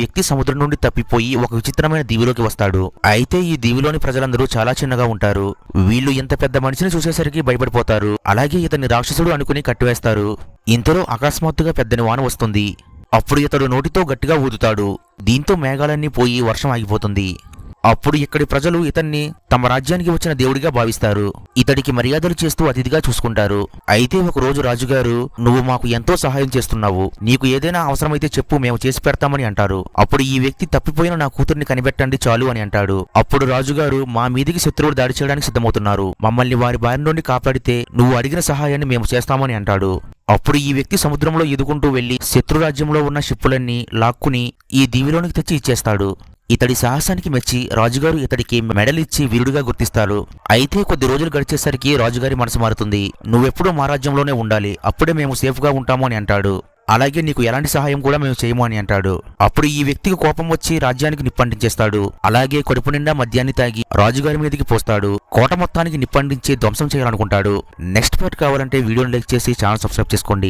వ్యక్తి సముద్రం నుండి తప్పిపోయి ఒక విచిత్రమైన దీవిలోకి వస్తాడు. అయితే ఈ దీవిలోని ప్రజలందరూ చాలా చిన్నగా ఉంటారు. వీళ్ళు ఇంత పెద్ద మనిషిని చూసేసరికి భయపడిపోతారు. అలాగే ఇతన్ని రాక్షసుడు అనుకుని కట్టివేస్తారు. ఇంతలో అకస్మాత్తుగా పెద్దని వాన వస్తుంది. అప్పుడు ఇతడు నోటితో గట్టిగా ఊదుతాడు. దీంతో మేఘాలన్నీ పోయి వర్షం ఆగిపోతుంది. అప్పుడు ఇక్కడి ప్రజలు ఇతన్ని తమ రాజ్యానికి వచ్చిన దేవుడిగా భావిస్తారు. ఇతడికి మర్యాదలు చేస్తూ అతిథిగా చూసుకుంటారు. అయితే ఒక రోజు రాజుగారు, నువ్వు మాకు ఎంతో సహాయం చేస్తున్నావు, నీకు ఏదైనా అవసరమైతే చెప్పు, మేము చేసి పెడతామని అంటారు. అప్పుడు ఈ వ్యక్తి, తప్పిపోయిన నా కూతుర్ని కనిపెట్టండి చాలు అని అంటాడు. అప్పుడు రాజుగారు, మా మీదికి శత్రువులు దాడి చేయడానికి సిద్ధమవుతున్నారు, మమ్మల్ని వారి బారి నుండి కాపాడితే నువ్వు అడిగిన సహాయాన్ని మేము చేస్తామని అంటాడు. అప్పుడు ఈ వ్యక్తి సముద్రంలో ఎదుకుంటూ వెళ్లి శత్రురాజ్యంలో ఉన్న షిప్పులన్నీ లాక్కుని ఈ దీవిలోనికి తెచ్చి ఇచ్చేస్తాడు. ఇతడి సాహసానికి మెచ్చి రాజుగారు ఇతడికి మెడలిచ్చి వీరుడిగా గుర్తిస్తారు. అయితే కొద్ది రోజులు గడిచేసరికి రాజుగారి మనసు మారుతుంది. నువ్వెప్పుడూ మా రాజ్యంలోనే ఉండాలి, అప్పుడే మేము సేఫ్గా ఉంటాము అని అంటాడు. అలాగే నీకు ఎలాంటి సహాయం కూడా మేము చేయము అని అంటాడు. అప్పుడు ఈ వ్యక్తికి కోపం వచ్చి రాజ్యానికి నిప్పంటించేస్తాడు. అలాగే కడుపు నిండా మద్యాన్ని తాగి రాజుగారి మీదకి పోస్తాడు. కోట మొత్తానికి నిప్పంటించి ధ్వంసం చేయాలనుకుంటాడు. నెక్స్ట్ పార్ట్ కావాలంటే వీడియోని లైక్ చేసి ఛానల్ సబ్స్క్రైబ్ చేసుకోండి.